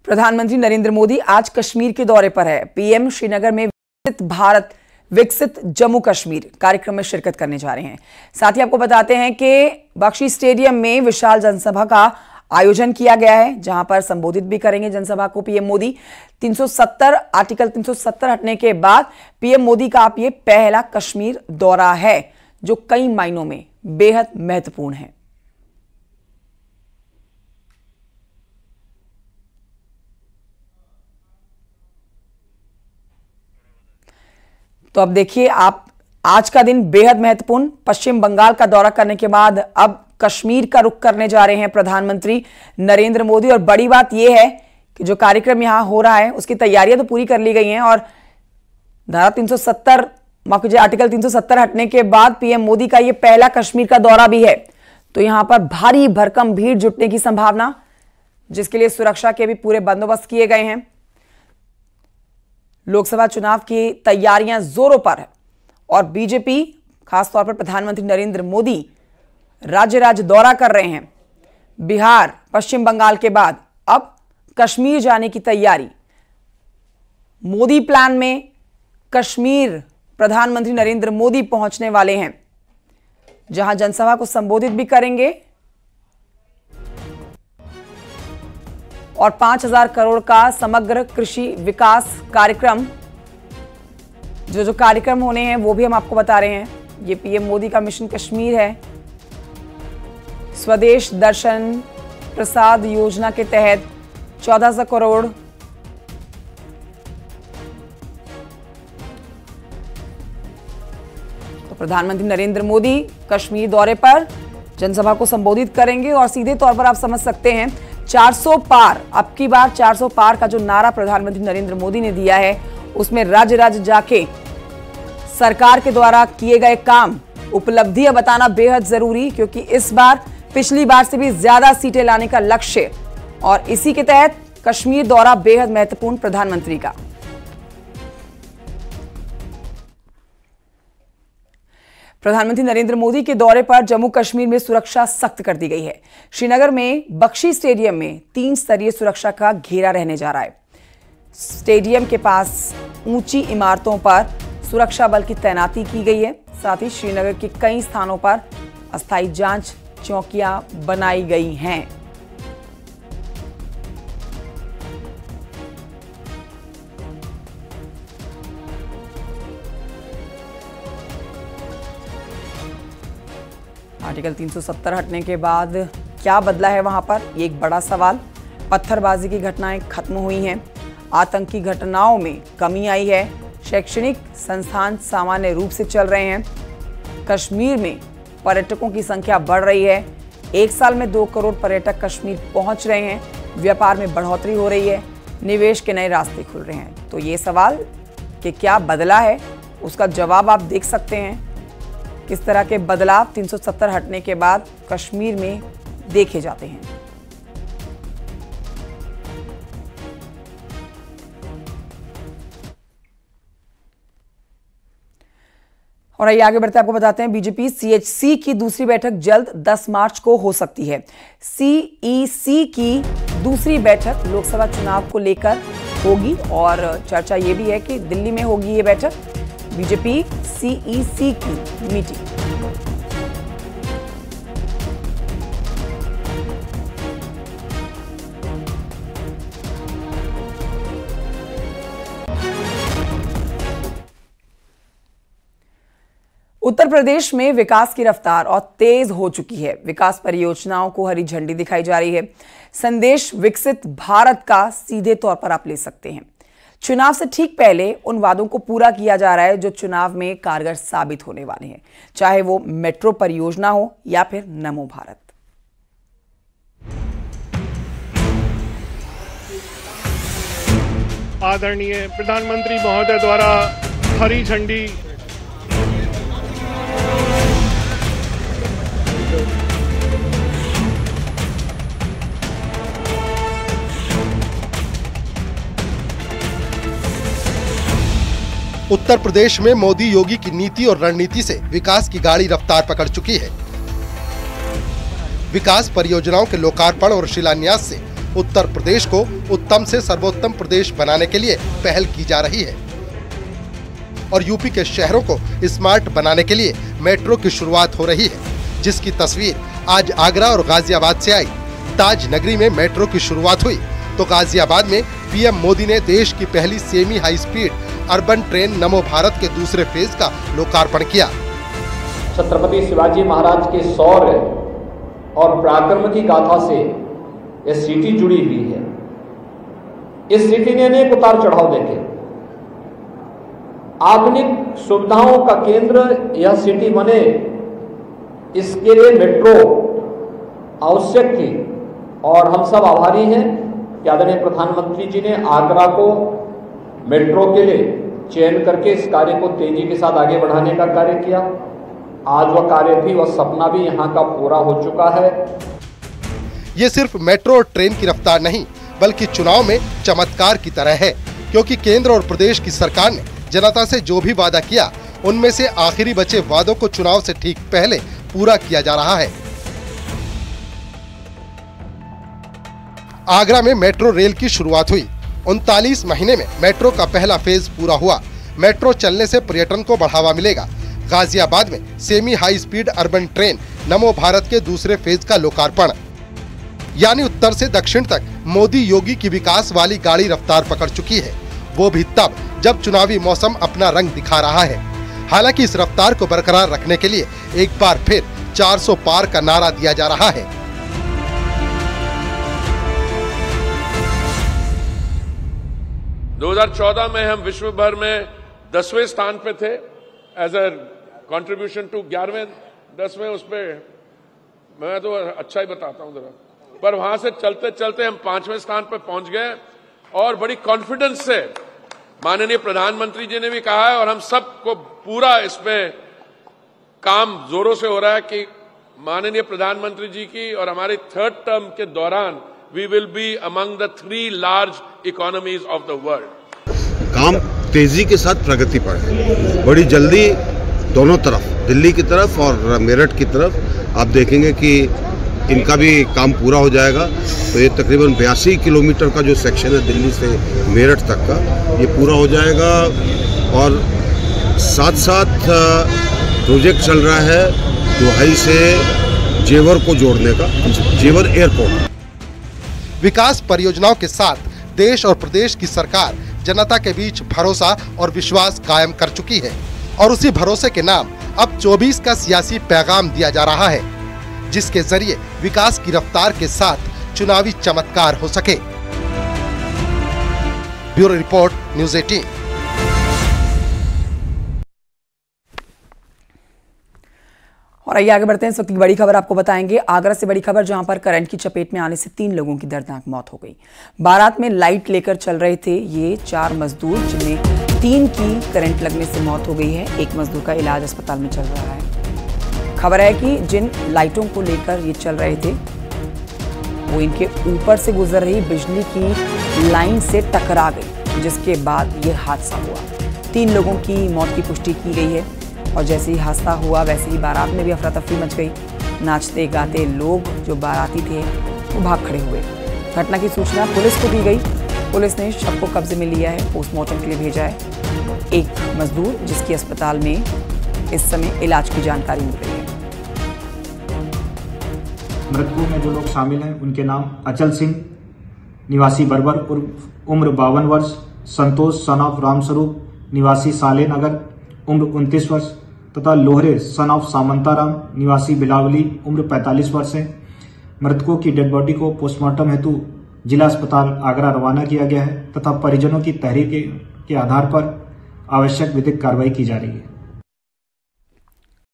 प्रधानमंत्री नरेंद्र मोदी आज कश्मीर के दौरे पर है। पीएम श्रीनगर में विकसित भारत विकसित जम्मू कश्मीर कार्यक्रम में शिरकत करने जा रहे हैं। साथ ही आपको बताते हैं कि बख्शी स्टेडियम में विशाल जनसभा का आयोजन किया गया है, जहां पर संबोधित भी करेंगे जनसभा को पीएम मोदी। आर्टिकल 370 हटने के बाद पीएम मोदी का अब ये पहला कश्मीर दौरा है, जो कई मायनों में बेहद महत्वपूर्ण है। तो अब देखिए आप, आज का दिन बेहद महत्वपूर्ण। पश्चिम बंगाल का दौरा करने के बाद अब कश्मीर का रुख करने जा रहे हैं प्रधानमंत्री नरेंद्र मोदी। और बड़ी बात यह है कि जो कार्यक्रम यहां हो रहा है उसकी तैयारियां तो पूरी कर ली गई हैं, और धारा 370 आर्टिकल 370 हटने के बाद पीएम मोदी का यह पहला कश्मीर का दौरा भी है। तो यहां पर भारी भरकम भीड़ जुटने की संभावना, जिसके लिए सुरक्षा के भी पूरे बंदोबस्त किए गए हैं। लोकसभा चुनाव की तैयारियां जोरों पर है और बीजेपी खासतौर पर प्रधानमंत्री नरेंद्र मोदी राज्य दौरा कर रहे हैं। बिहार, पश्चिम बंगाल के बाद अब कश्मीर जाने की तैयारी। मोदी प्लान में कश्मीर प्रधानमंत्री नरेंद्र मोदी पहुंचने वाले हैं, जहां जनसभा को संबोधित भी करेंगे और 5,000 करोड़ का समग्र कृषि विकास कार्यक्रम, जो कार्यक्रम होने हैं वो भी हम आपको बता रहे हैं। ये पीएम मोदी का मिशन कश्मीर है। स्वदेश दर्शन प्रसाद योजना के तहत 1400 करोड़, तो प्रधानमंत्री नरेंद्र मोदी कश्मीर दौरे पर जनसभा को संबोधित करेंगे और सीधे तौर पर आप समझ सकते हैं 400 पार, अब की बार 400 पार का जो नारा प्रधानमंत्री नरेंद्र मोदी ने दिया है, उसमें राज्य जाके सरकार के द्वारा किए गए काम, उपलब्धियां बताना बेहद जरूरी, क्योंकि इस बार पिछली बार से भी ज्यादा सीटें लाने का लक्ष्य, और इसी के तहत कश्मीर दौरा बेहद महत्वपूर्ण प्रधानमंत्री का। प्रधानमंत्री नरेंद्र मोदी के दौरे पर जम्मू कश्मीर में सुरक्षा सख्त कर दी गई है। श्रीनगर में बख्शी स्टेडियम में 3 स्तरीय सुरक्षा का घेरा रहने जा रहा है। स्टेडियम के पास ऊंची इमारतों पर सुरक्षा बल की तैनाती की गई है। साथ ही श्रीनगर के कई स्थानों पर अस्थायी जांच चौकियां बनाई गई हैं। आर्टिकल 370 हटने के बाद क्या बदला है वहां पर, ये एक बड़ा सवाल। पत्थरबाजी की घटनाएं खत्म हुई हैं, आतंकी घटनाओं में कमी आई है, शैक्षणिक संस्थान सामान्य रूप से चल रहे हैं, कश्मीर में पर्यटकों की संख्या बढ़ रही है, एक साल में 2 करोड़ पर्यटक कश्मीर पहुंच रहे हैं, व्यापार में बढ़ोतरी हो रही है, निवेश के नए रास्ते खुल रहे हैं। तो ये सवाल कि क्या बदला है, उसका जवाब आप देख सकते हैं। किस तरह के बदलाव 370 हटने के बाद कश्मीर में देखे जाते हैं। और आइए आगे बढ़ते आपको बताते हैं, बीजेपी सीएचसी की दूसरी बैठक जल्द 10 मार्च को हो सकती है। सीईसी की दूसरी बैठक लोकसभा चुनाव को लेकर होगी और चर्चा यह भी है कि दिल्ली में होगी ये बैठक, बीजेपी सीईसी की मीटिंग। उत्तर प्रदेश में विकास की रफ्तार और तेज हो चुकी है। विकास परियोजनाओं को हरी झंडी दिखाई जा रही है। संदेश विकसित भारत का सीधे तौर पर आप ले सकते हैं। चुनाव से ठीक पहले उन वादों को पूरा किया जा रहा है जो चुनाव में कारगर साबित होने वाले हैं, चाहे वो मेट्रो परियोजना हो या फिर नमो भारत। आदरणीय प्रधानमंत्री महोदय द्वारा हरी झंडी उत्तर प्रदेश में मोदी योगी की नीति और रणनीति से विकास की गाड़ी रफ्तार पकड़ चुकी है। विकास परियोजनाओं के लोकार्पण और शिलान्यास से उत्तर प्रदेश को उत्तम से सर्वोत्तम प्रदेश बनाने के लिए पहल की जा रही है और यूपी के शहरों को स्मार्ट बनाने के लिए मेट्रो की शुरुआत हो रही है, जिसकी तस्वीर आज आगरा और गाजियाबाद से आई। ताज नगरी में मेट्रो की शुरुआत हुई तो गाजियाबाद में पीएम मोदी ने देश की पहली semi high speed urban train नमो भारत के दूसरे फेज का लोकार्पण किया। छत्रपति शिवाजी महाराज के शौर्य और पराक्रम की गाथा से यह सिटी जुड़ी हुई है। इस सिटी ने अनेक उतार चढ़ाव देखे। आधुनिक सुविधाओं का केंद्र यह सिटी बने, इसके लिए मेट्रो आवश्यक थी और हम सब आभारी हैं कि आदरणीय प्रधानमंत्री जी ने आगरा को मेट्रो के लिए चयन करके इस कार्य को तेजी के साथ आगे बढ़ाने का कार्य किया। आज वह कार्य भी, वह सपना भी यहाँ का पूरा हो चुका है। ये सिर्फ मेट्रो और ट्रेन की रफ्तार नहीं, बल्कि चुनाव में चमत्कार की तरह है, क्योंकि केंद्र और प्रदेश की सरकार ने जनता से जो भी वादा किया, उनमें से आखिरी बचे वादों को चुनाव से ठीक पहले पूरा किया जा रहा है। आगरा में मेट्रो रेल की शुरुआत हुई। 39 महीने में मेट्रो का पहला फेज पूरा हुआ। मेट्रो चलने से पर्यटन को बढ़ावा मिलेगा। गाजियाबाद में semi high speed urban train नमो भारत के दूसरे फेज का लोकार्पण, यानी उत्तर से दक्षिण तक मोदी योगी की विकास वाली गाड़ी रफ्तार पकड़ चुकी है, वो भी तब जब चुनावी मौसम अपना रंग दिखा रहा है। हालांकि इस रफ्तार को बरकरार रखने के लिए एक बार फिर 400 पार का नारा दिया जा रहा है। दो 2014 में हम विश्व भर में 10वें स्थान पे थे एज अ कंट्रीब्यूशन टू 11वें 10वें, उस पे मैं तो अच्छा ही बताता हूं जरा, पर वहां से चलते चलते हम 5वें स्थान पे पहुंच गए और बड़ी कॉन्फिडेंस से माननीय प्रधानमंत्री जी ने भी कहा है और हम सबको पूरा इसमें काम जोरों से हो रहा है कि माननीय प्रधानमंत्री जी की और हमारी 3rd टर्म के दौरान we will be among the 3 large economies of the world. काम तेजी के साथ प्रगति पर है, बड़ी जल्दी दोनों तरफ, दिल्ली की तरफ और मेरठ की तरफ आप देखेंगे कि इनका भी काम पूरा हो जाएगा। तो ये तकरीबन 82 किलोमीटर का जो सेक्शन है दिल्ली से मेरठ तक का, ये पूरा हो जाएगा। और साथ साथ प्रोजेक्ट चल रहा है दुहाई से जेवर को जोड़ने का, जेवर एयरपोर्ट। विकास परियोजनाओं के साथ देश और प्रदेश की सरकार जनता के बीच भरोसा और विश्वास कायम कर चुकी है और उसी भरोसे के नाम अब 24 का सियासी पैगाम दिया जा रहा है, जिसके जरिए विकास की रफ्तार के साथ चुनावी चमत्कार हो सके। Bureau report, news 18। और आइए आगे बढ़ते हैं। इस वक्त की बड़ी खबर आपको बताएंगे। आगरा से बड़ी खबर, जहां पर करंट की चपेट में आने से 3 लोगों की दर्दनाक मौत हो गई। बारात में लाइट लेकर चल रहे थे ये 4 मजदूर, जिनमें 3 की करंट लगने से मौत हो गई है। एक मजदूर का इलाज अस्पताल में चल रहा है। खबर है कि जिन लाइटों को लेकर ये चल रहे थे वो इनके ऊपर से गुजर रही बिजली की लाइन से टकरा गई, जिसके बाद ये हादसा हुआ। 3 लोगों की मौत की पुष्टि की गई है और जैसे ही हादसा हुआ वैसे ही बारात में भी अफरा तफरी मच गई। नाचते गाते लोग जो बाराती थे वो भाग खड़े हुए। घटना की सूचना पुलिस को दी गई। पुलिस ने शव को कब्जे में लिया है, पोस्टमार्टम के लिए भेजा है। एक मजदूर जिसकी अस्पताल में इस समय इलाज की जानकारी मिल रही है। मृतकों में जो लोग शामिल हैं उनके नाम अचल सिंह निवासी बरबर उम्र 52 वर्ष, संतोष सन ऑफ रामस्वरूप निवासी साले नगर उम्र 29 वर्ष तथा लोहरे सन ऑफ सामंताराम निवासी बिलावली उम्र 45 वर्ष है। मृतकों की डेड बॉडी को पोस्टमार्टम हेतु जिला अस्पताल आगरा रवाना किया गया है तथा परिजनों की तहरीर के आधार पर आवश्यक विधिक कार्रवाई की जा रही है।